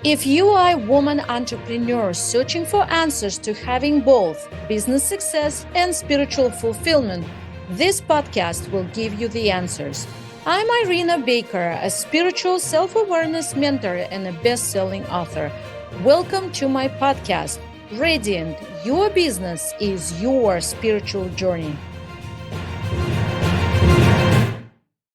If you are a woman entrepreneur searching for answers to having both business success and spiritual fulfillment, this podcast will give you the answers. I'm Irina Baker, a spiritual self-awareness mentor and a best-selling author. Welcome to my podcast, Radiant. Your business is your spiritual journey.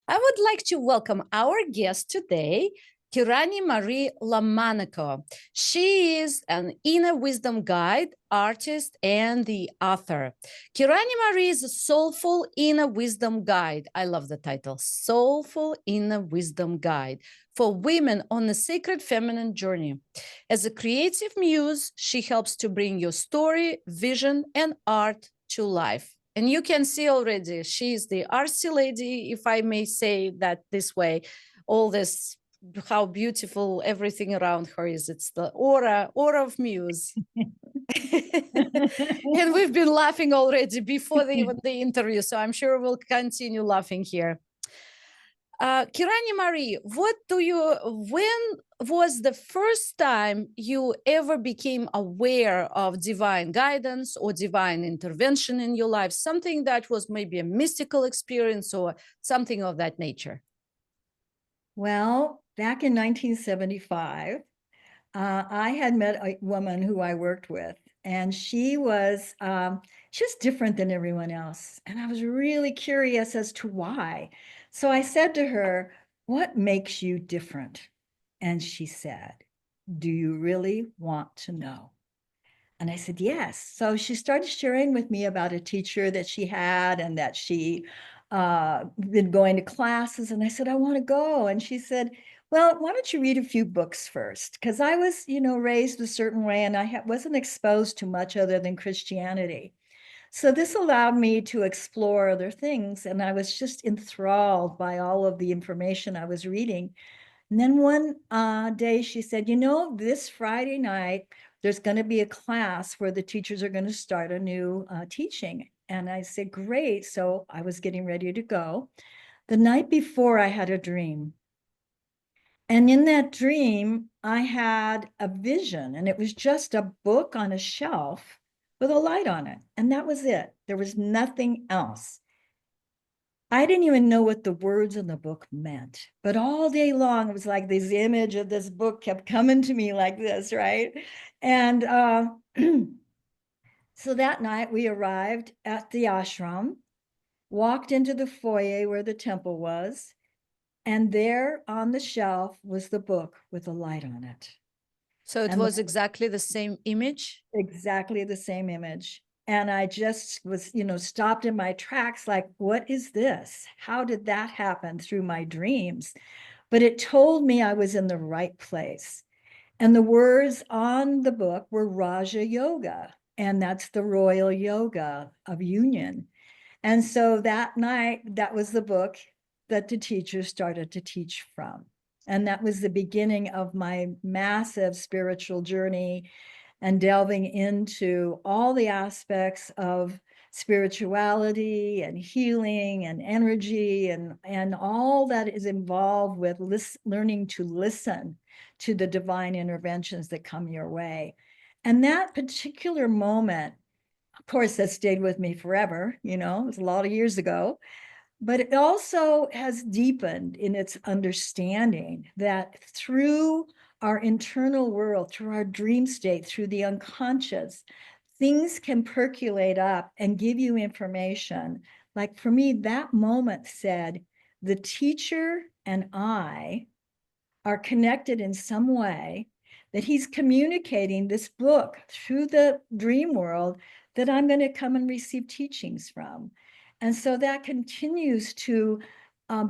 I would like to welcome our guest today, Kerani Marie Lomonaco. She is an inner wisdom guide, artist, and the author. Kerani Marie is a soulful inner wisdom guide. I love the title, Soulful Inner Wisdom Guide for women on the sacred feminine journey. As a creative muse, she helps to bring your story, vision, and art to life. And you can see already, she's the artsy lady, if I may say that this way. All this, how beautiful everything around her is. It's the aura of muse. And we've been laughing already before even the interview, so I'm sure we'll continue laughing here. Kerani Marie, when was the first time you ever became aware of divine guidance or divine intervention in your life? Something that was maybe a mystical experience or something of that nature? Well, back in 1975, I had met a woman who I worked with, and she was just different than everyone else. And I was really curious as to why. So I said to her, "What makes you different?" And she said, "Do you really want to know?" And I said, "Yes." So she started sharing with me about a teacher that she had and that she been going to classes. And I said, "I want to go." And she said, "Well, why don't you read a few books first?" Because I was, raised a certain way, and I wasn't exposed to much other than Christianity. So this allowed me to explore other things. And I was just enthralled by all of the information I was reading. And then one day she said, "This Friday night, there's going to be a class where the teachers are going to start a new teaching." And I said, "Great." So I was getting ready to go. The night before, I had a dream. And in that dream, I had a vision, and it was just a book on a shelf with a light on it. And that was it. There was nothing else. I didn't even know what the words in the book meant, but all day long, it was like this image of this book kept coming to me like this, right? And so that night we arrived at the ashram, walked into the foyer where the temple was, and there on the shelf was the book with a light on it. So it was exactly the same image? Exactly the same image. And I just was, stopped in my tracks, like, what is this? How did that happen through my dreams? But it told me I was in the right place. And the words on the book were Raja Yoga, and that's the royal yoga of union. And so that night, that was the book that the teacher started to teach from. And that was the beginning of my massive spiritual journey and delving into all the aspects of spirituality and healing and energy and all that is involved with learning to listen to the divine interventions that come your way. And that particular moment, of course, that stayed with me forever, it was a lot of years ago, but it also has deepened in its understanding that through our internal world, through our dream state, through the unconscious, things can percolate up and give you information. Like for me, that moment said, the teacher and I are connected in some way, that he's communicating this book through the dream world that I'm going to come and receive teachings from. And so that continues to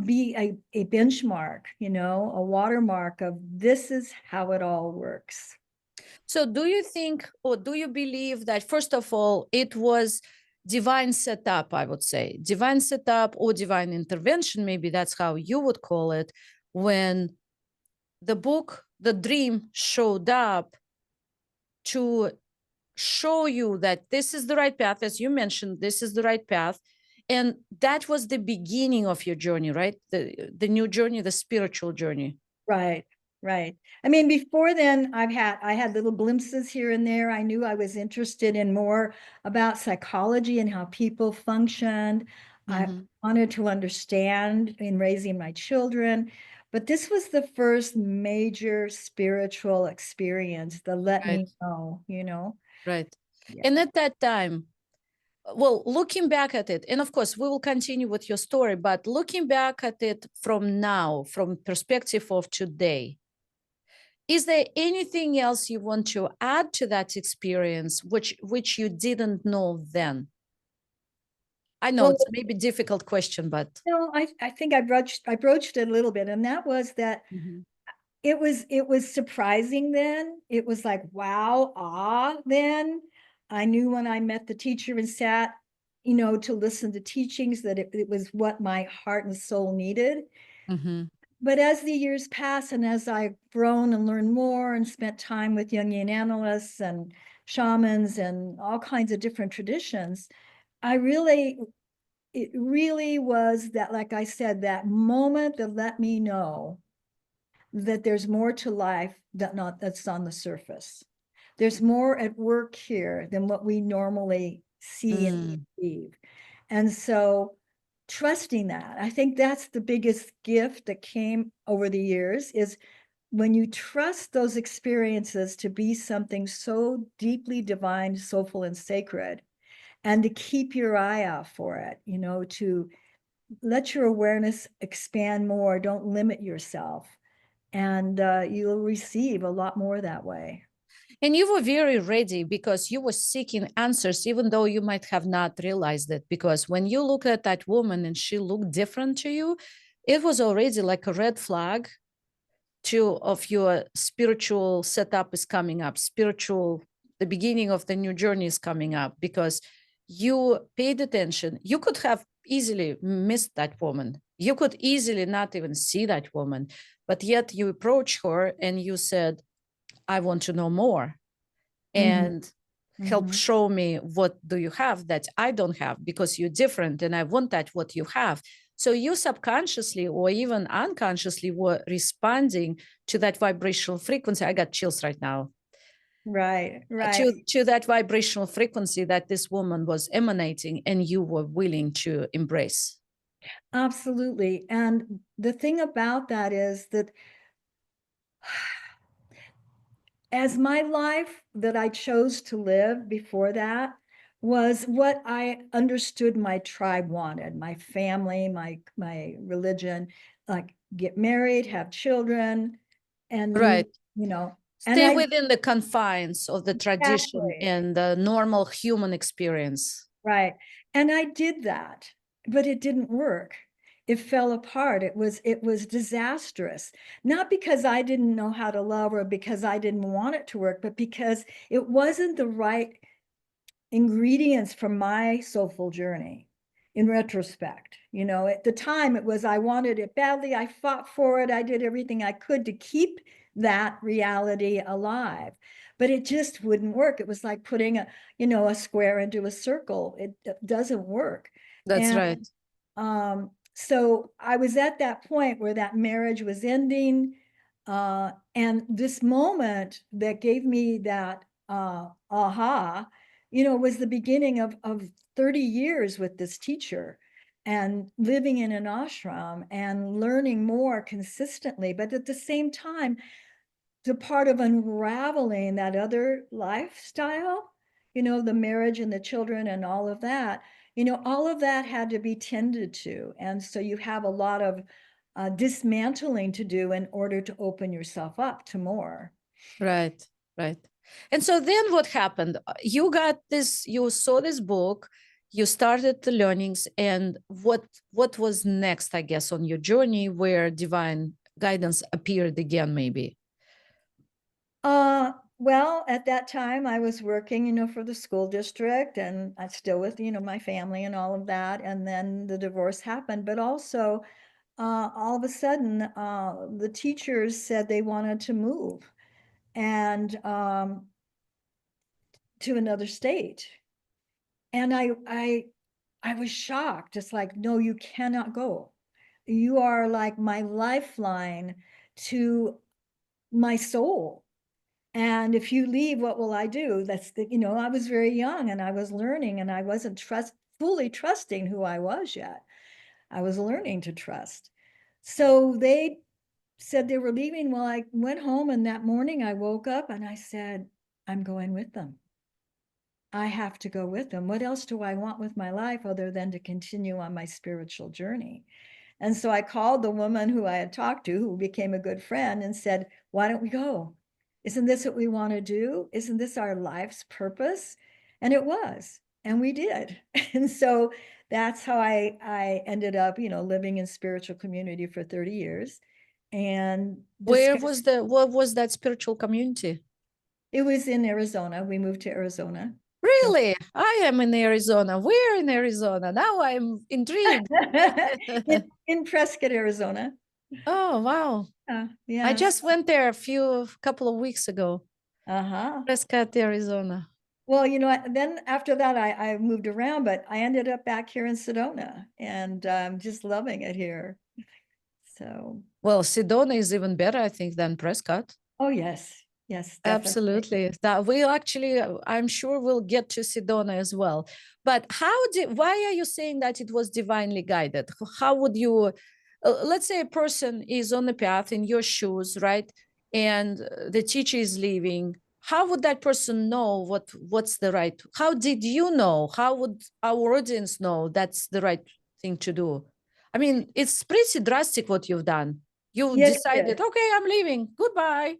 be a benchmark, a watermark of this is how it all works. So do you think, or do you believe that, first of all, it was divine setup, I would say, divine setup or divine intervention, maybe that's how you would call it, when the book, the dream showed up to show you that this is the right path, as you mentioned, this is the right path. And that was the beginning of your journey, right? The new journey, the spiritual journey. Right. Right. I mean, before then, I had little glimpses here and there. I knew I was interested in more about psychology and how people functioned. I Mhm. wanted to understand in raising my children, but this was the first major spiritual experience that let Right, me know, you know? right. Yeah. And at that time, well, looking back at it, and of course, we will continue with your story, but looking back at it from now, from perspective of today, is there anything else you want to add to that experience which you didn't know then? I know Well, it's maybe a difficult question, but no, I think I broached it a little bit, and that was that Mhm. it was surprising then. It was like, wow, then. I knew when I met the teacher and sat, to listen to teachings that it was what my heart and soul needed. Mhm. But as the years pass and as I've grown and learned more and spent time with Jungian analysts and shamans and all kinds of different traditions, it really was that, like I said, that moment that let me know that there's more to life that's on the surface. There's more at work here than what we normally see and Mm. perceive. And so trusting that, I think that's the biggest gift that came over the years, is when you trust those experiences to be something so deeply divine, soulful, and sacred, and to keep your eye out for it, to let your awareness expand more, don't limit yourself, and you'll receive a lot more that way. And you were very ready because you were seeking answers, even though you might have not realized it. Because when you look at that woman and she looked different to you, it was already like a red flag to of your spiritual setup is coming up. Spiritual, the beginning of the new journey is coming up because you paid attention. You could have easily missed that woman. You could easily not even see that woman, but yet you approach her and you said, I want to know more Mm-hmm. and help Mm-hmm. show me what do you have that I don't have because you're different and I want that what you have. So you subconsciously or even unconsciously were responding to that vibrational frequency. I got chills right now. Right, right. To that vibrational frequency that this woman was emanating and you were willing to embrace. Absolutely. And the thing about that is that as my life that I chose to live before that was what I understood my tribe wanted, my family, my religion, like get married, have children, and Right. and Stay I within the confines of the tradition exactly. and the normal human experience. Right. And I did that, but it didn't work. It fell apart. It was disastrous. Not because I didn't know how to love or because I didn't want it to work, but because it wasn't the right ingredients for my soulful journey in retrospect. At the time I wanted it badly. I fought for it. I did everything I could to keep that reality alive, but it just wouldn't work. It was like putting a square into a circle. It doesn't work. That's And right. so I was at that point where that marriage was ending. And this moment that gave me that aha, was the beginning of 30 years with this teacher and living in an ashram and learning more consistently. But at the same time, the part of unraveling that other lifestyle, the marriage and the children and all of that had to be tended to. And so you have a lot of dismantling to do in order to open yourself up to more. Right, right. And so then what happened? You got this, you saw this book, you started the learnings, and what was next, I guess, on your journey where divine guidance appeared again, maybe? Well, at that time I was working, for the school district, and I still with, my family and all of that. And then the divorce happened, but also all of a sudden, the teachers said they wanted to move and to another state. And I was shocked. It's like, no, you cannot go. You are like my lifeline to my soul. And if you leave, what will I do? That's the, I was very young and I was learning and I wasn't fully trusting who I was yet. I was learning to trust. So they said they were leaving. Well, I went home and that morning I woke up and I said, I'm going with them. I have to go with them. What else do I want with my life other than to continue on my spiritual journey? And so I called the woman who I had talked to, who became a good friend, and said, why don't we go? Isn't this what we want to do? Isn't this our life's purpose? And it was, and we did. And so that's how I ended up, living in spiritual community for 30 years. And What was that spiritual community? it was in Arizona. We moved to Arizona. So Really? I am in Arizona. Where in Arizona? Now I'm intrigued. in Prescott, Arizona. Oh, wow. I Yeah. just went there a couple of weeks ago. Uh-huh. Prescott, Arizona. Well, then after that, I moved around, but I ended up back here in Sedona and I'm just loving it here. So, Well, Sedona is even better, I think, than Prescott. oh, yes. Yes, definitely. Absolutely. That we actually, I'm sure we'll get to Sedona as well. But why are you saying that it was divinely guided? How would you, let's say a person is on the path in your shoes, right? And the teacher is leaving. How would that person know what's the right? How did you know? How would our audience know that's the right thing to do? I mean, it's pretty drastic what you've done. You Yes, it decided, is. okay, I'm leaving. Goodbye.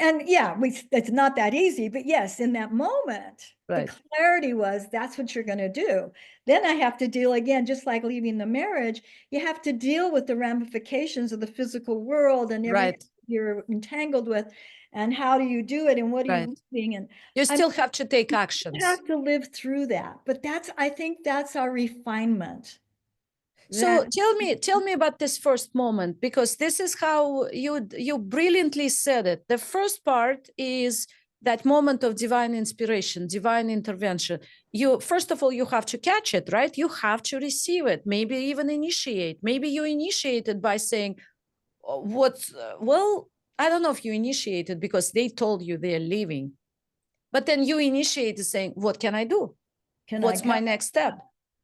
And yeah, it's not that easy, but yes, in that moment, the Right. clarity was that's what you're going to do. Then I have to deal again, just like leaving the marriage, you have to deal with the ramifications of the physical world and everything Right. you're entangled with. And how do you do it? And what are Right. you leaving? And You I'm still have to take actions. have to live through that. But I think that's our refinement. So That tell me about this first moment, because this is how you brilliantly said it. The first part is that moment of divine inspiration, divine intervention. You first of all, you have to catch it, right? You have to receive it, maybe even initiate. Maybe you initiated by saying, well, I don't know if you initiated because they told you they're leaving, but then you initiated saying, what can I do? can I What's my come? next step?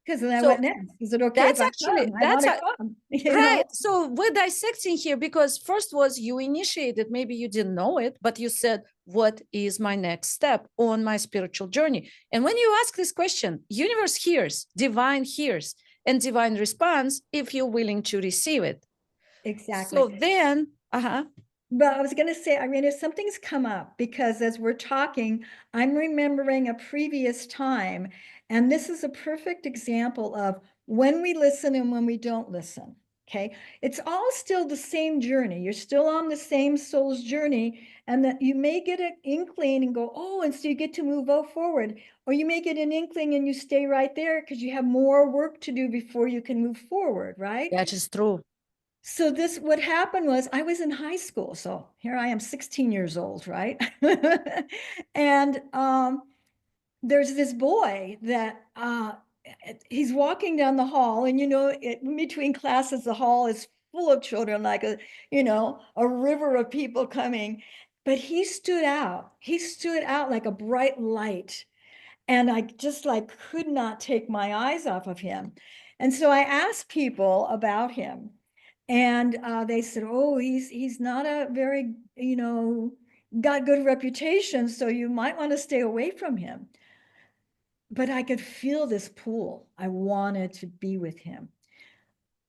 Because then So what next? Is it okay if that's I actually come? I want to come, right. So we're dissecting here because first was you initiated, maybe you didn't know it, but you said, what is my next step on my spiritual journey? And when you ask this question, universe hears, divine hears, and divine responds if you're willing to receive it. Exactly. So then, But I was going to say, Irina, something's come up because as we're talking, I'm remembering a previous time. And this is a perfect example of when we listen and when we don't listen. Okay. It's all still the same journey. You're still on the same soul's journey. And that you may get an inkling and go, oh, and so you get to move forward. Or you may get an inkling and you stay right there because you have more work to do before you can move forward. Right. that is true. So what happened was I was in high school. So here I am 16 years old, right? And there's this boy that he's walking down the hall and in between classes, the hall is full of children, like a river of people coming. But he stood out. He stood out like a bright light. And I just like could not take my eyes off of him. And so I asked people about him. And they said, oh, he's not a very, got good reputation, so you might want to stay away from him. But I could feel this pull. I wanted to be with him.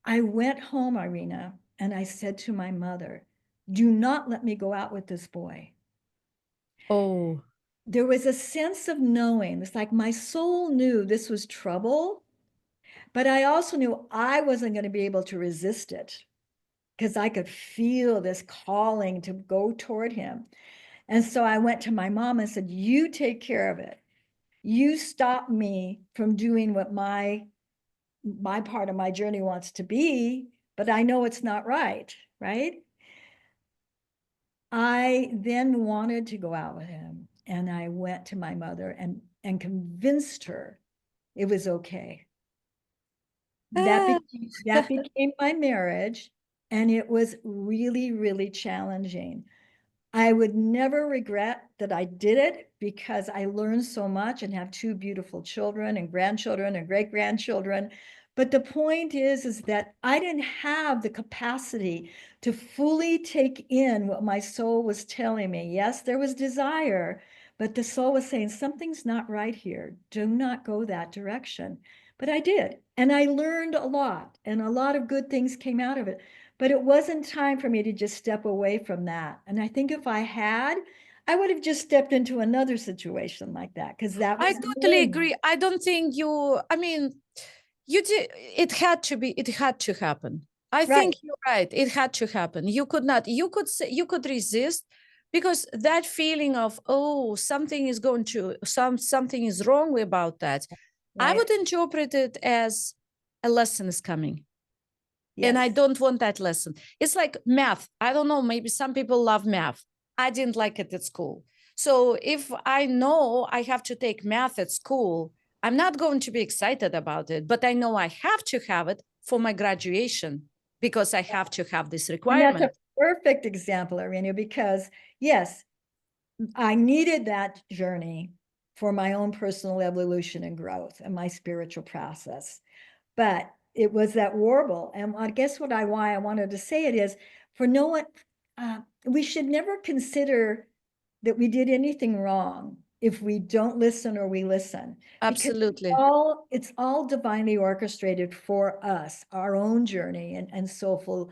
I went home, Irina, and I said to my mother, do not let me go out with this boy. Oh, There was a sense of knowing. It's like my soul knew this was trouble, but I also knew I wasn't going to be able to resist it, because I could feel this calling to go toward him. And so I went to my mom and said, you take care of it. You stop me from doing what my part of my journey wants to be, but I know it's not right, right? I then wanted to go out with him, and I went to my mother and convinced her it was okay. That ah, became, that became my marriage, and it was really, really challenging. I would never regret that I did it because I learned so much and have two beautiful children and grandchildren and great-grandchildren. But the point is that I didn't have the capacity to fully take in what my soul was telling me. Yes, there was desire, but the soul was saying, something's not right here. Do not go that direction. But I did. And I learned a lot, and a lot of good things came out of it. But it wasn't time for me to just step away from that. And I think if I had, I would have just stepped into another situation like that because that I was totally learning. agree. I don't think I mean, you did, it had to happen. I Right. think you're right. It had to happen. You could not, you could say, you could resist because that feeling of, oh, something is going to, something is wrong about that. I Right. would interpret it as a lesson is coming. And I Yes. don't want that lesson. It's like math. I don't know, maybe some people love math. I didn't like it at school. So if I know I have to take math at school, I'm not going to be excited about it, but I know I have to have it for my graduation because I have to have this And that's a requirement. perfect example, Irina, because yes, I needed that journey for my own personal evolution and growth and my spiritual process. But it was that warble. And I guess why I wanted to say it is for no one, we should never consider that we did anything wrong if we don't listen or we listen, because Absolutely. it's all divinely orchestrated for us, our own journey and soulful,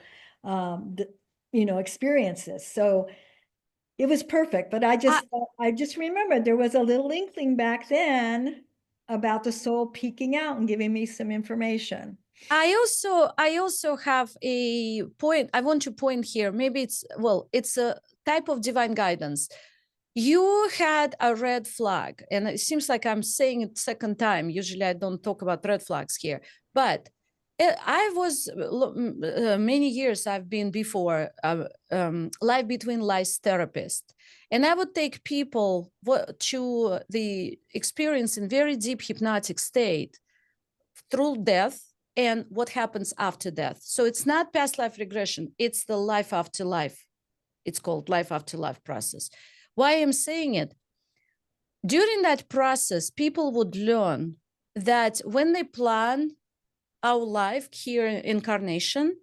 experiences. So it was perfect, but I, I just remembered there was a little inkling back then about the soul peeking out and giving me some information. I also have a point I want to point here. Maybe it's a type of divine guidance. You had a red flag, and it seems like I'm saying it second time. Usually I don't talk about red flags here, but I was many years I've been before life between lives therapist, and I would take people to the experience in very deep hypnotic state through death and what happens after death. So it's not past life regression, it's the life after life. It's called life after life process. Why I'm saying it? During that process, people would learn that when they plan our life here in incarnation,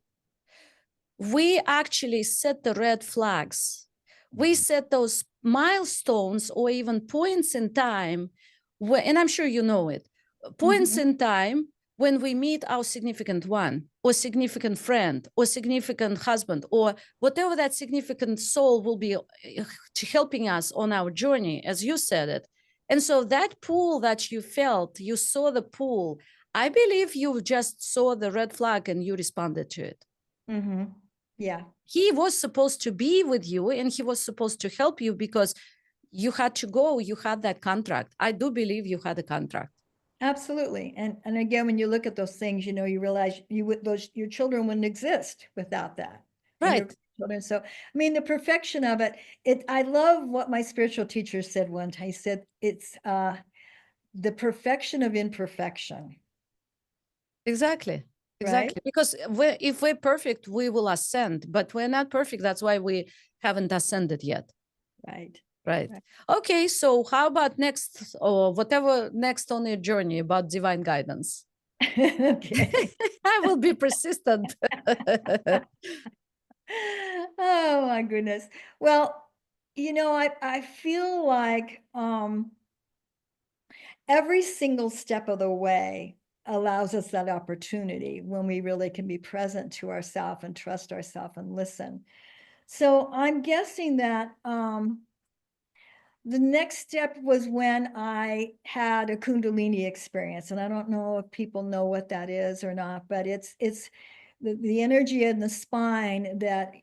we actually set the red flags. We set those milestones or even points in time, and I'm sure you know it, points Mhm. in time when we meet our significant one or significant friend or significant husband or whatever that significant soul will be helping us on our journey, as you said it. And so that pull that you felt, you saw the pull. I believe you just saw the red flag and you responded to it. Mm-hmm. Yeah, He was supposed to be with you and he was supposed to help you because you had to go, you had that contract. I do believe you had a contract. absolutely. And again, when you look at those things, you realize your children wouldn't exist without that. And your Right. children. So, I mean, the perfection of it, I love what my spiritual teacher said one time. He said, it's the perfection of imperfection, Exactly. right? Exactly. Because if we're perfect, we will ascend, but we're not perfect. That's why we haven't ascended yet. Right. Right. Right. Okay. So how about next or whatever next on your journey about divine guidance? Okay. I will be persistent. Oh my goodness. Well, I feel like every single step of the way allows us that opportunity when we really can be present to ourselves and trust ourselves and listen. So I'm guessing that the next step was when I had a Kundalini experience, and I don't know if people know what that is or not, but it's the energy in the spine that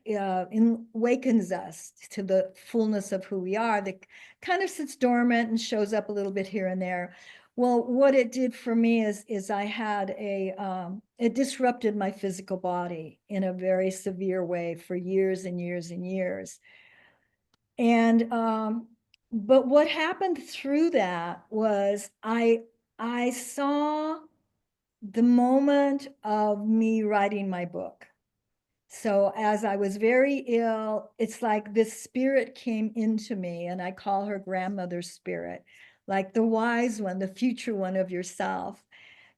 awakens us to the fullness of who we are. That kind of sits dormant and shows up a little bit here and there. Well, what it did for me is I had it disrupted my physical body in a very severe way for years and years and years. And but what happened through that was I saw the moment of me writing my book. So as I was very ill, it's like this spirit came into me, and I call her grandmother spirit, like the wise one, the future one of yourself,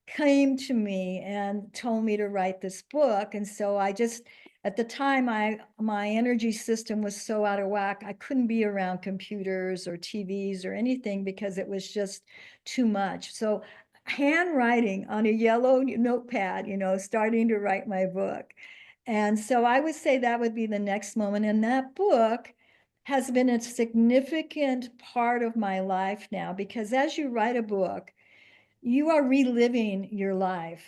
came to me and told me to write this book. And so I just, at the time, my energy system was so out of whack, I couldn't be around computers or TVs or anything because it was just too much. So handwriting on a yellow notepad, starting to write my book. And so I would say that would be the next moment. And that book has been a significant part of my life now, because as you write a book, you are reliving your life,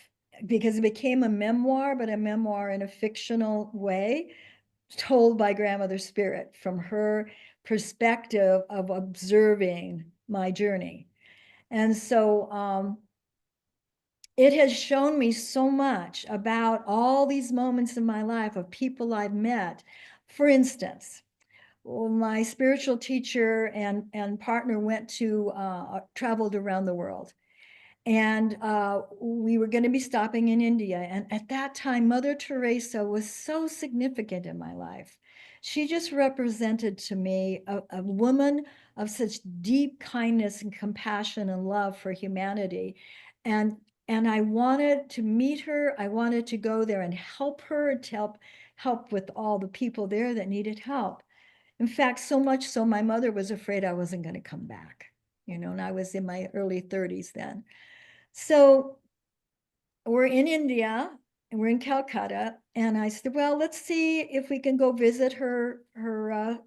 because it became a memoir, but a memoir in a fictional way, told by grandmother spirit from her perspective of observing my journey. And so it has shown me so much about all these moments in my life of people I've met. For instance, my spiritual teacher and partner went to traveled around the world, and we were going to be stopping in India. And at that time, Mother Teresa was so significant in my life. She just represented to me a woman of such deep kindness and compassion and love for humanity. And and I wanted to meet her. I wanted to go there and help her, to help with all the people there that needed help. In fact, so much so my mother was afraid I wasn't going to come back, and I was in my early 30s then. So we're in India and we're in Calcutta. And I said, well, let's see if we can go visit her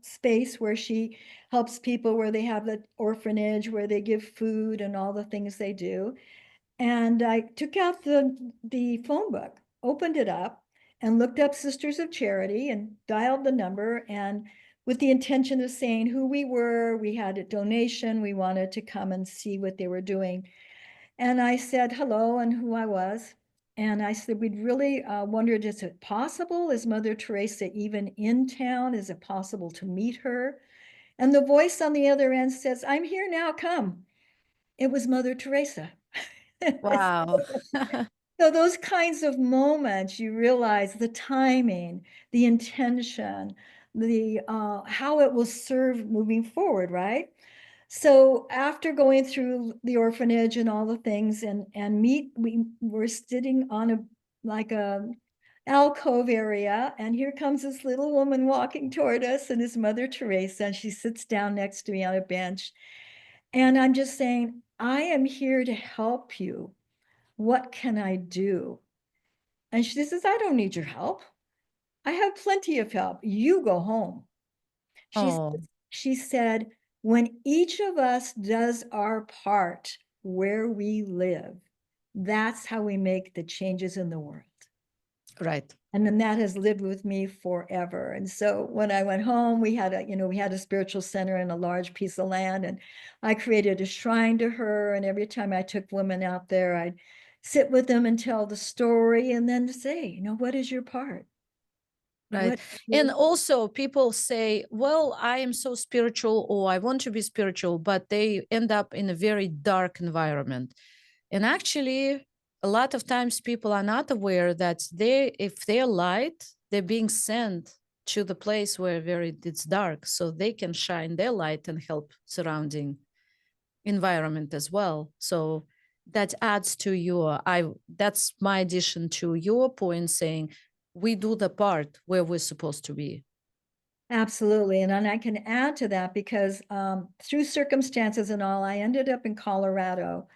space where she helps people, where they have the orphanage, where they give food and all the things they do. And I took out the phone book, opened it up, and looked up Sisters of Charity and dialed the number, and with the intention of saying who we were. We had a donation. We wanted to come and see what they were doing. And I said hello and who I was. And I said, we'd really wondered, is it possible? Is Mother Teresa even in town? Is it possible to meet her? And the voice on the other end says, I'm here now, come. It was Mother Teresa. Wow. So those kinds of moments, you realize the timing, the intention, the how it will serve moving forward, right? So after going through the orphanage and all the things, and we were sitting on a alcove area, and here comes this little woman walking toward us, and it's Mother Teresa, and she sits down next to me on a bench. And I'm just saying, I am here to help you. What can I do? And she says, I don't need your help. I have plenty of help. You go home. She, Oh, she said, when each of us does our part where we live, that's how we make the changes in the world. right. And then that has lived with me forever. And so when I went home, we had a spiritual center in a large piece of land, and I created a shrine to her. And every time I took women out there, I'd sit with them and tell the story, and then say, what is your part? Right. What And your also, people say, well, I am so spiritual, or I want to be spiritual, but they end up in a very dark environment. And actually, a lot of times people are not aware that if they're light, they're being sent to the place where it's dark, so they can shine their light and help surrounding environment as well. So that adds to that's my addition to your point, saying we do the part where we're supposed to be. Absolutely. And then I can add to that, because through circumstances and all, I ended up in Colorado,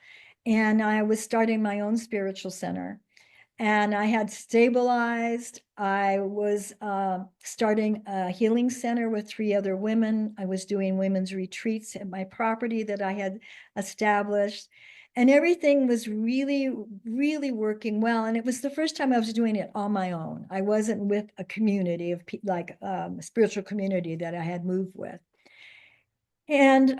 and I was starting my own spiritual center. And I had stabilized. I was starting a healing center with 3 other women. I was doing women's retreats at my property that I had established. And everything was really, really working well. And it was the first time I was doing it on my own. I wasn't with a community of like a spiritual community that I had moved with. And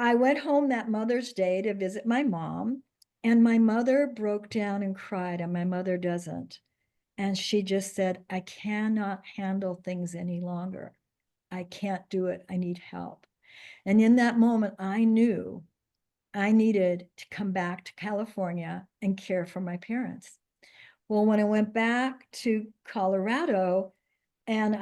I went home that Mother's Day to visit my mom, and my mother broke down and cried, and my mother doesn't. And she just said, I cannot handle things any longer. I can't do it. I need help. And in that moment, I knew I needed to come back to California and care for my parents. Well, when I went back to Colorado, and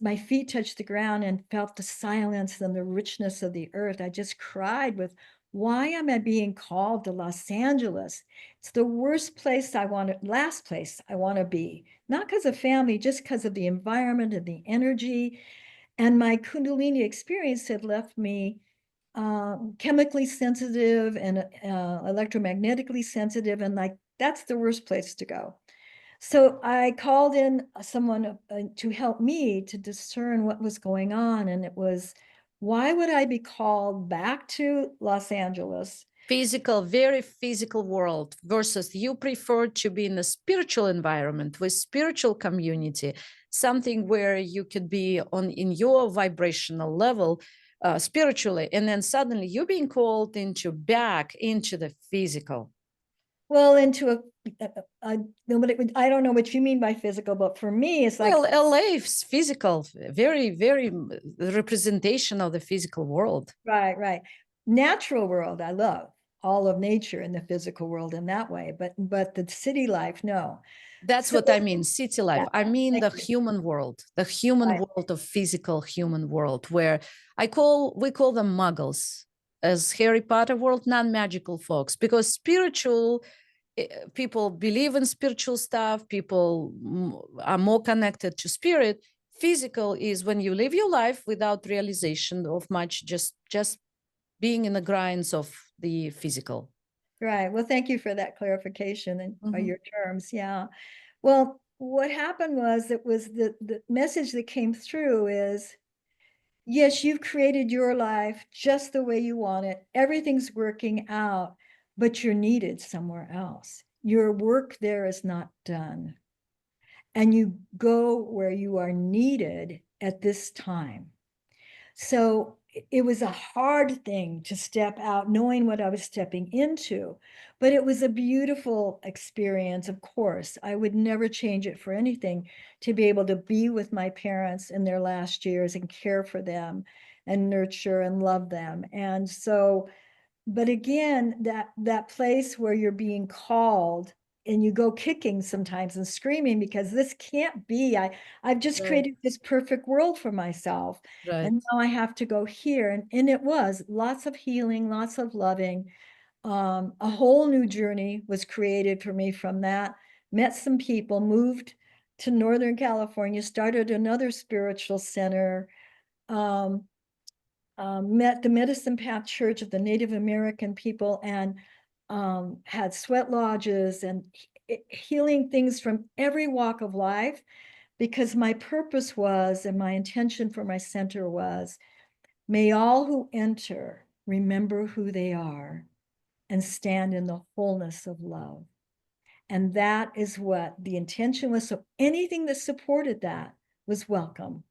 my feet touched the ground and felt the silence and the richness of the earth. I just cried with, why am I being called to Los Angeles? It's the last place I want to be, not because of family, just because of the environment and the energy. And my Kundalini experience had left me chemically sensitive and electromagnetically sensitive. And like, that's the worst place to go. So I called in someone to help me to discern what was going on. And it was, why would I be called back to Los Angeles? Physical, very physical world versus you prefer to be in a spiritual environment with spiritual community, something where you could be on in your vibrational level spiritually, and then suddenly you're being called into back into the physical. Well, into I don't know what you mean by physical, but for me, it's like, Well, LA is physical, very, very representation of the physical world. right. Natural world, I love all of nature in the physical world in that way, but the city life, no. That's So what I mean, city life. yeah, I mean thank the you. human world, the human Right. world of physical human world, where we call them muggles, as Harry Potter world, non-magical folks, because spiritual people believe in spiritual stuff, people are more connected to spirit. Physical is when you live your life without realization of much, just being in the grinds of the physical. Right. Well, thank you for that clarification and Mhm. your terms. Yeah. Well, what happened was it was the message that came through is, yes, you've created your life just the way you want it. Everything's working out, but you're needed somewhere else. Your work there is not done. And you go where you are needed at this time. So it was a hard thing to step out, knowing what I was stepping into, but it was a beautiful experience, of course. I would never change it for anything to be able to be with my parents in their last years and care for them and nurture and love them. And so, but again, that place where you're being called and you go kicking sometimes and screaming because this can't be. I've just Right, created this perfect world for myself. right. And now I have to go here. And it was lots of healing, lots of loving. A whole new journey was created for me from that. Met some people, moved to Northern California, started another spiritual center. Um, met the Medicine Path Church of the Native American people and had sweat lodges and healing things from every walk of life, because my purpose was, and my intention for my center was, may all who enter remember who they are and stand in the wholeness of love. And that is what the intention was. So anything that supported that was welcome,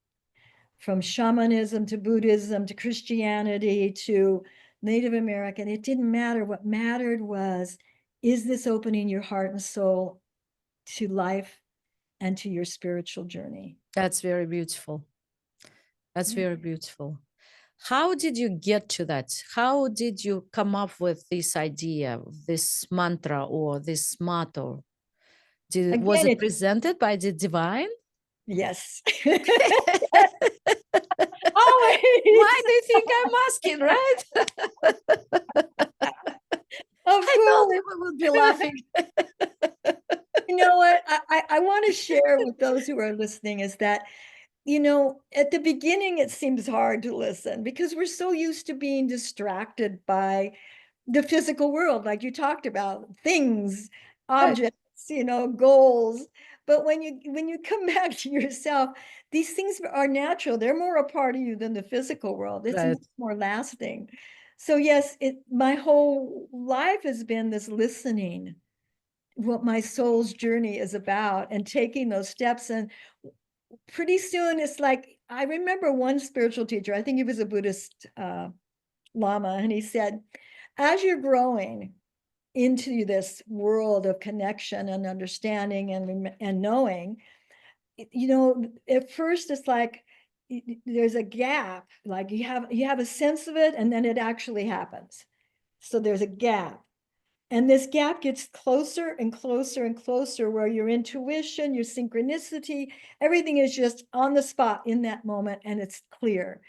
from shamanism to Buddhism to Christianity to Native American. It didn't matter. What mattered was, is this opening your heart and soul to life and to your spiritual journey? That's very beautiful. That's Yeah. very beautiful. How did you get to that? How did you come up with this idea, this mantra or this motto? Was Again, it it's presented by the divine? yes. Why Always. do you think I'm asking, right? Of I told course. you we would be laughing. You know what I want to share with those who are listening is that, at the beginning, it seems hard to listen because we're so used to being distracted by the physical world, like you talked about, things, Right, objects, goals. But when you come back to yourself, these things are natural. They're more a part of you than the physical world. It's right. much more lasting. So yes, my whole life has been this listening, what my soul's journey is about, and taking those steps. And pretty soon it's like, I remember one spiritual teacher, I think he was a Buddhist Lama, and he said, as you're growing into this world of connection and understanding and knowing, at first it's like there's a gap, like you have a sense of it and then it actually happens. So there's a gap. And this gap gets closer and closer and closer, where your intuition, your synchronicity, everything is just on the spot in that moment, and it's clear.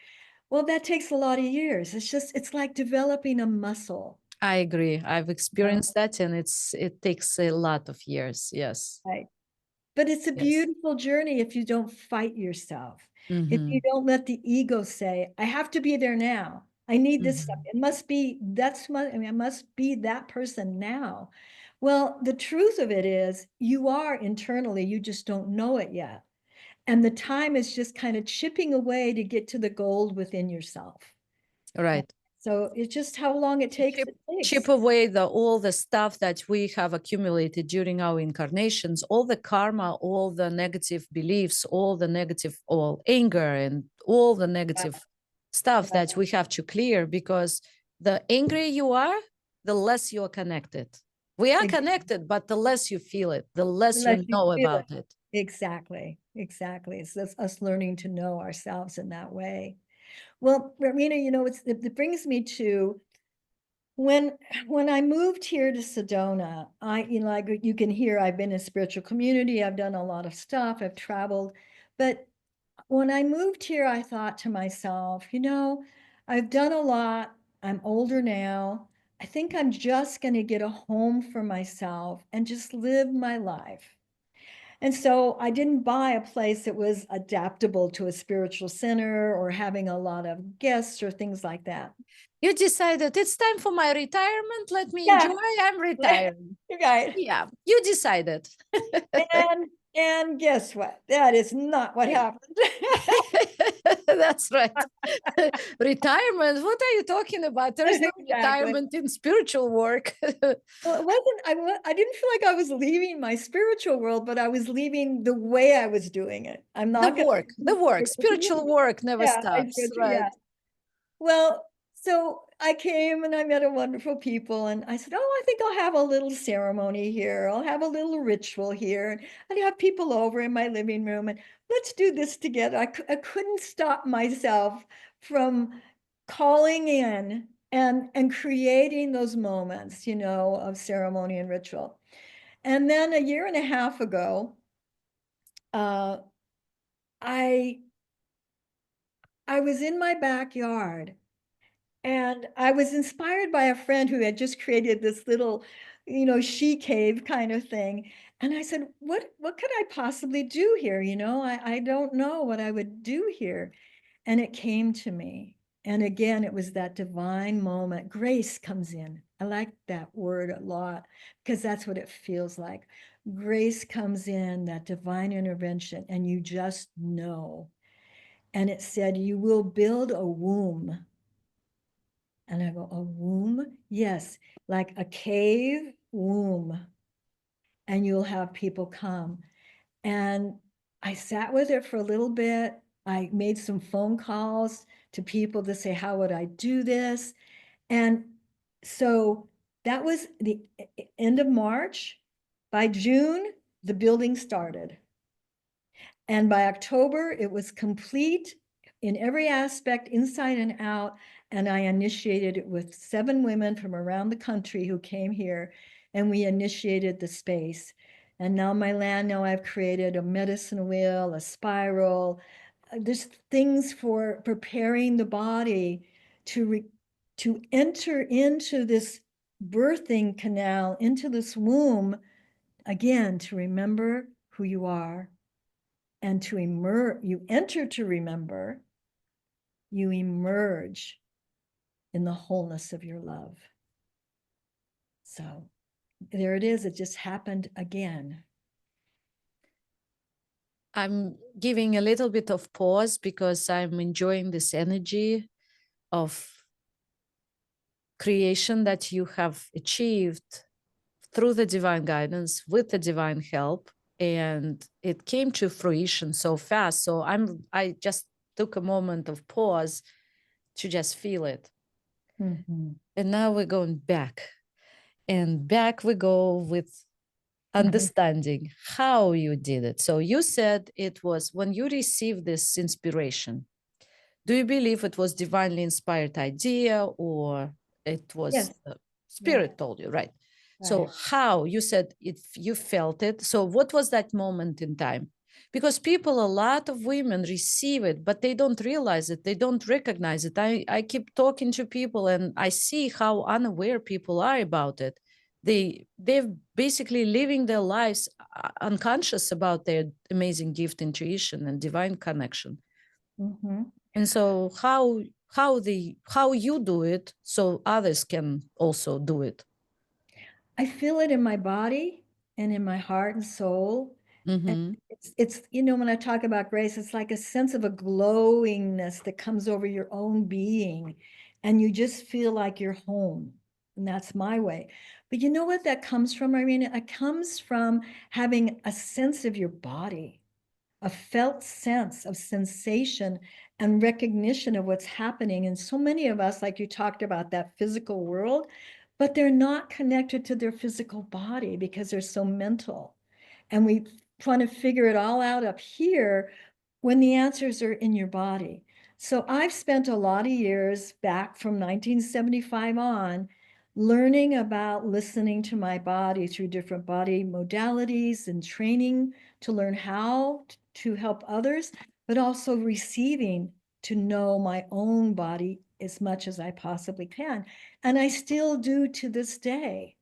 Well, that takes a lot of years. It's like developing a muscle. I agree. I've experienced that, and it takes a lot of years. Yes. Right. But it's a Yes. beautiful journey if you don't fight yourself. If you Mm-hmm. don't let the ego say, I have to be there now. I need this stuff. Mm-hmm. It must be, I must be that person now. Well, the truth of it is you are internally, you just don't know it yet. And the time is just kind of chipping away to get to the gold within yourself. And Right. so it's just how long it takes. chip It takes. chip away all the stuff that we have accumulated during our incarnations, all the karma, all the negative beliefs, all anger, and all the negative stuff Yeah, that we have to clear, because the angrier you are, the less you're connected. We are exactly. connected, but the less you feel it, the less Unless you you know feel it. about it. Exactly. Exactly. It's us learning to know ourselves in that way. Well, Irina, it brings me to when I moved here to Sedona. Like you can hear, I've been in spiritual community. I've done a lot of stuff. I've traveled, but when I moved here, I thought to myself, I've done a lot. I'm older now. I think I'm just going to get a home for myself and just live my life. And so I didn't buy a place that was adaptable to a spiritual center or having a lot of guests or things like that. You decided it's time for my retirement. Let me Yeah, enjoy. I'm retiring. you're right. Yeah, you decided. And guess what? That is not what happened. That's right. Retirement. What are you talking about? There is no Exactly. retirement in spiritual work. Well, it wasn't, I didn't feel like I was leaving my spiritual world, but I was leaving the way I was doing it. I'm the not going work, the work, to, spiritual work never yeah, stops, right? yeah. Well, so I came and I met a wonderful people, and I said, "Oh, I think I'll have a little ceremony here. I'll have a little ritual here, and I'd have people over in my living room, and let's do this together." I couldn't stop myself from calling in and creating those moments, of ceremony and ritual. And then a year and a half ago, uh, I I was in my backyard. And I was inspired by a friend who had just created this little, she cave kind of thing. And I said, what could I possibly do here? I don't know what I would do here. And it came to me. And again, it was that divine moment. Grace comes in. I like that word a lot because that's what it feels like. Grace comes in, that divine intervention, and you just know. And it said, you will build a womb. And I go, a womb? Yes, like a cave womb. And you'll have people come. And I sat with it for a little bit. I made some phone calls to people to say, how would I do this? And so that was the end of March. By June, the building started. And by October, it was complete in every aspect, inside and out. And I initiated it with 7 women from around the country who came here, and we initiated the space. And now now I've created a medicine wheel, a spiral. There's things for preparing the body to enter into this birthing canal, into this womb, again, to remember who you are, and you enter to remember, you emerge in the wholeness of your love. So there it is. It just happened again. I'm giving a little bit of pause because I'm enjoying this energy of creation that you have achieved through the divine guidance with the divine help, and it came to fruition so fast. So I just took a moment of pause to just feel it. Mm-hmm. And now we're going back, and back we go with understanding how you did it. So you said it was when you received this inspiration. Do you believe it was divinely inspired idea, or it was Yes. Yeah. spirit told you, right? So Right. how, you said if you felt it, so what was that moment in time? Because people, a lot of women receive it, but they don't realize it, they don't recognize it. I keep talking to people and I see how unaware people are about it. They're basically living their lives unconscious about their amazing gift, intuition, and divine connection. Mhm. And so how you do it so others can also do it. I feel it in my body and in my heart and soul. And Mm-hmm. it's, you know, when I talk about grace, it's like a sense of a glowingness that comes over your own being, and you just feel like you're home. And that's my way. But you know what that comes from, Irina? It comes from having a sense of your body, a felt sense of sensation and recognition of what's happening. And so many of us, like you talked about, that physical world, but they're not connected to their physical body because they're so mental. And we trying to figure it all out up here when the answers are in your body. So I've spent a lot of years back from 1975 on learning about listening to my body through different body modalities and training to learn how to help others, but also receiving to know my own body as much as I possibly can. And I still do to this day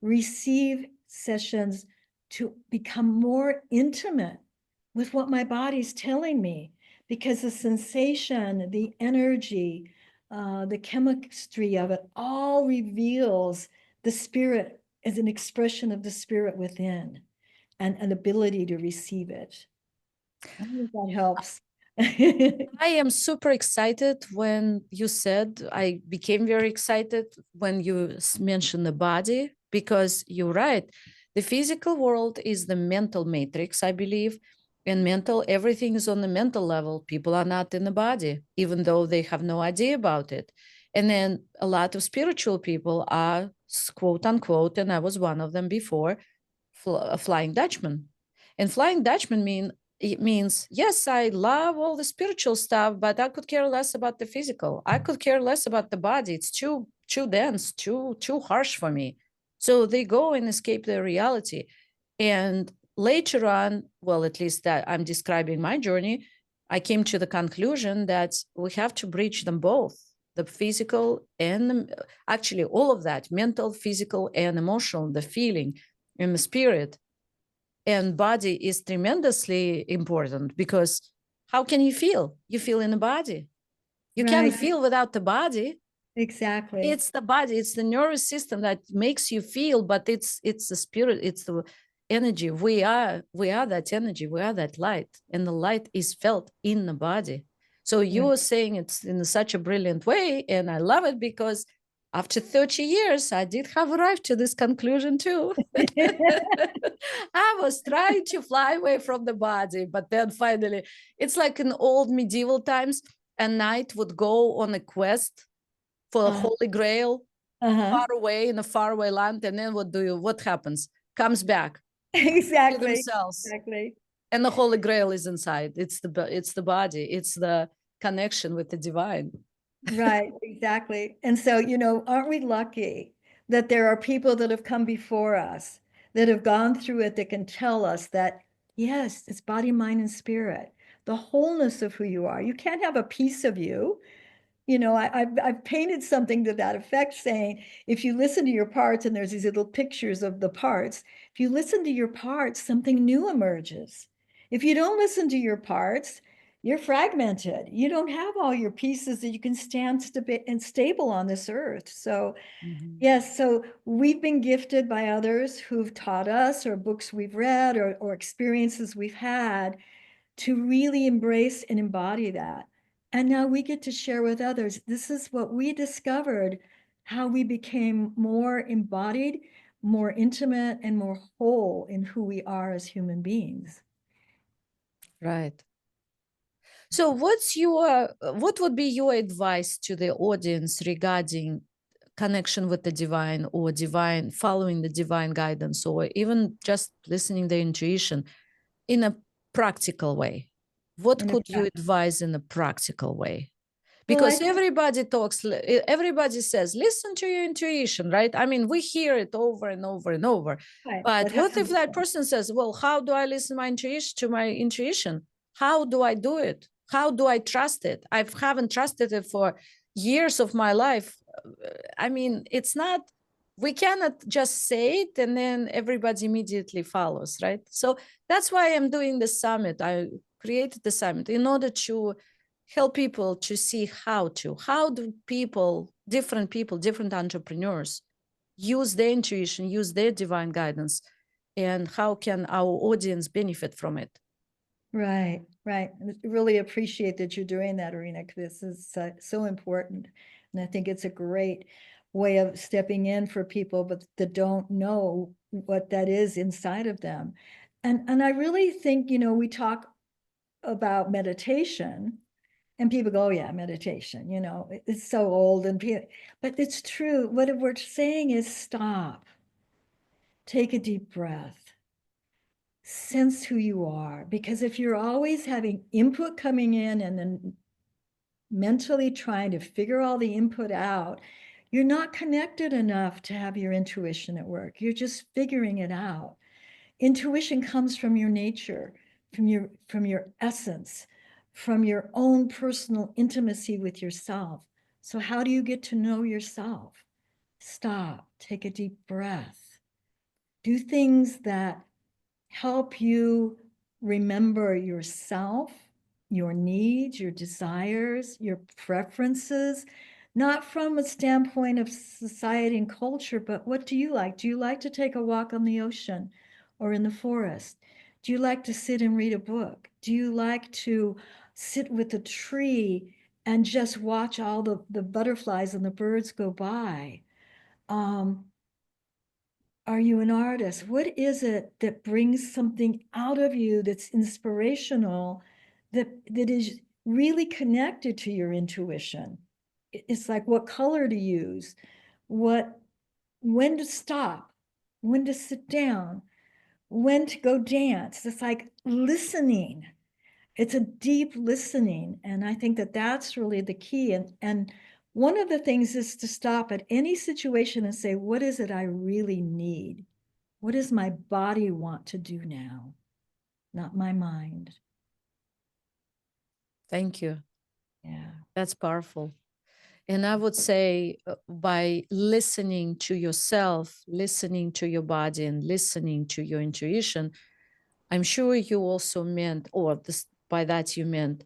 receive sessions to become more intimate with what my body's telling me, because the sensation, the energy, the chemistry of it all reveals the spirit as an expression of the spirit within and an ability to receive it. I think that helps. I am super excited when you said, I became very excited when you mentioned the body, because you're right. The physical world is the mental matrix, I believe. And mental, everything is on the mental level. People are not in the body, even though they have no idea about it. And then a lot of spiritual people are, quote unquote, and I was one of them before, Flying Dutchman. And Flying Dutchman it means, yes, I love all the spiritual stuff, but I could care less about the physical. I could care less about the body. It's too dense, too harsh for me. So they go and escape their reality. And later on, well, at least that I'm describing my journey, I came to the conclusion that we have to bridge them both, the physical and actually all of that, mental, physical, and emotional, the feeling and the spirit and body is tremendously important, because how can you feel? You feel in the body. You can't Right, feel without the body. exactly. It's the body, it's the nervous system that makes you feel, but it's the spirit, it's the energy. We are that energy, we are that light, and the light is felt in the body. So you Right. were saying it's in such a brilliant way, and I love it, because after 30 years, I did have arrived to this conclusion too. I was trying to fly away from the body, but then finally, it's like in old medieval times, a knight would go on a quest for a Uh, holy grail uh-huh. far away in a faraway land, and then what happens? Comes back to Exactly. themselves, Exactly. and the holy grail is inside. It's the body, it's the connection with the divine. Right, exactly. And so, you know, aren't we lucky that there are people that have come before us that have gone through it that can tell us that, yes, it's body, mind, and spirit, the wholeness of who you are. You can't have a piece of you. You know, I've painted something to that effect saying, if you listen to your parts, and there's these little pictures of the parts, if you listen to your parts, something new emerges. If you don't listen to your parts, you're fragmented. You don't have all your pieces that you can stand and stable on this earth. So, Mhm. yes, so we've been gifted by others who've taught us, or books we've read, or experiences we've had, to really embrace and embody that. And now we get to share with others. This is what we discovered, how we became more embodied, more intimate, and more whole in who we are as human beings. Right. So what would be your advice to the audience regarding connection with the divine, or divine, following the divine guidance, or even just listening the intuition in a practical way? What And could you advise in a practical way? because everybody talks, everybody says, listen to your intuition, right? I mean, we hear it over and over and over. Right. But what if that person says, well, how do I listen to my intuition? How do I do it? How do I trust it? I haven't trusted it for years of my life. I mean, it's not, we cannot just say it and then everybody immediately follows, right? So that's why I'm doing the summit. I created the summit in order to help people to see how do people, different entrepreneurs use their intuition, use their divine guidance, and how can our audience benefit from it. Right, right. Really appreciate that you're doing that, Irina, because this is so important. And I think it's a great way of stepping in for people, but that don't know what that is inside of them. And I really think, we talk about meditation and people go, oh yeah, meditation, it's so old but it's true. What we're saying is stop, take a deep breath, sense who you are, because if you're always having input coming in and then mentally trying to figure all the input out, you're not connected enough to have your intuition at work. You're just figuring it out. Intuition comes from your nature, from your essence, from your own personal intimacy with yourself. So how do you get to know yourself? Stop, take a deep breath, do things that help you remember yourself, your needs, your desires, your preferences, not from a standpoint of society and culture, but what do you like? Do you like to take a walk on the ocean or in the forest? Do you like to sit and read a book? Do you like to sit with a tree and just watch all the butterflies and the birds go by? Are you an artist? What is it that brings something out of you that's inspirational, that is really connected to your intuition? It's like what color to use, when to stop, when to sit down, when to go dance. It's like listening. It's a deep listening. And I think that that's really the key. And one of the things is to stop at any situation and say, what is it I really need? What does my body want to do now? Not my mind. Thank you. Yeah. That's powerful. And I would say by listening to yourself, listening to your body, and listening to your intuition, I'm sure you also meant, or this, by that you meant,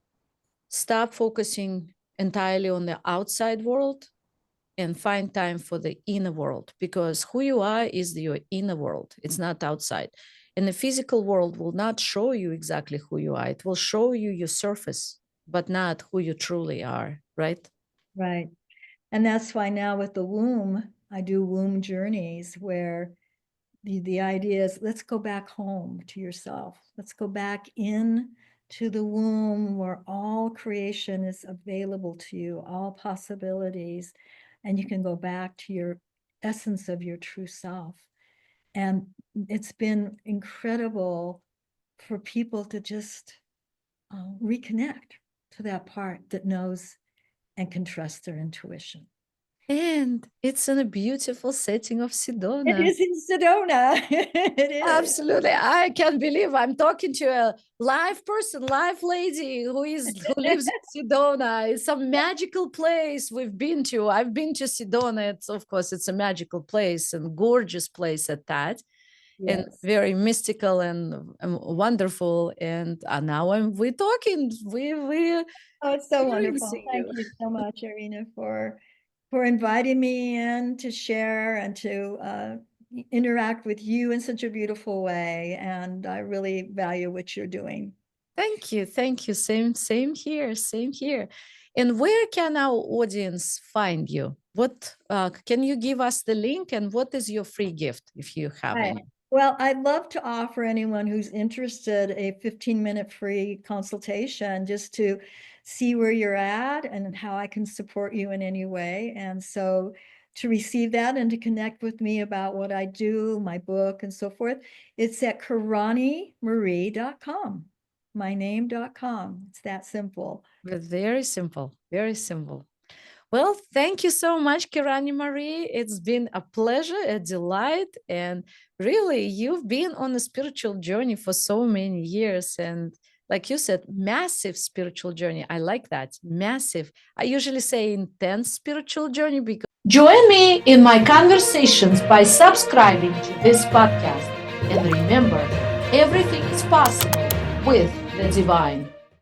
stop focusing entirely on the outside world and find time for the inner world, because who you are is your inner world. It's not outside. And the physical world will not show you exactly who you are. It will show you your surface, but not who you truly are, right? Right. And that's why now with the womb, I do womb journeys where the idea is let's go back home to yourself. Let's go back in to the womb where all creation is available to you, all possibilities, and you can go back to your essence of your true self. And it's been incredible for people to just reconnect to that part that knows and can trust their intuition. And it's in a beautiful setting of It Sedona. is in Sedona. It is. Absolutely. I can't believe I'm talking to a live person, live lady who lives in Sedona. It's a magical place we've been to. I've been to Sedona. It's, of course, it's a magical place and gorgeous place at that. And Yes. very mystical and wonderful. And now we're talking. We're Oh, it's so wonderful. experiencing Thank you. you so much, Irina, for inviting me in to share and to interact with you in such a beautiful way. And I really value what you're doing. Thank you. Thank you. Same here. Same here. And where can our audience find you? What can you give us the link, and what is your free gift if you have Hi. any? Well, I'd love to offer anyone who's interested a 15-minute free consultation just to see where you're at and how I can support you in any way. And so to receive that and to connect with me about what I do, my book and so forth, it's at KeraniMarie.com. myname.com. It's that simple. Very simple, very simple. Well, thank you so much, Kerani Marie. It's been a pleasure, a delight. And really, you've been on a spiritual journey for so many years. And like you said, massive spiritual journey. I like that. Massive. I usually say intense spiritual journey because. Join me in my conversations by subscribing to this podcast. And remember, everything is possible with the divine.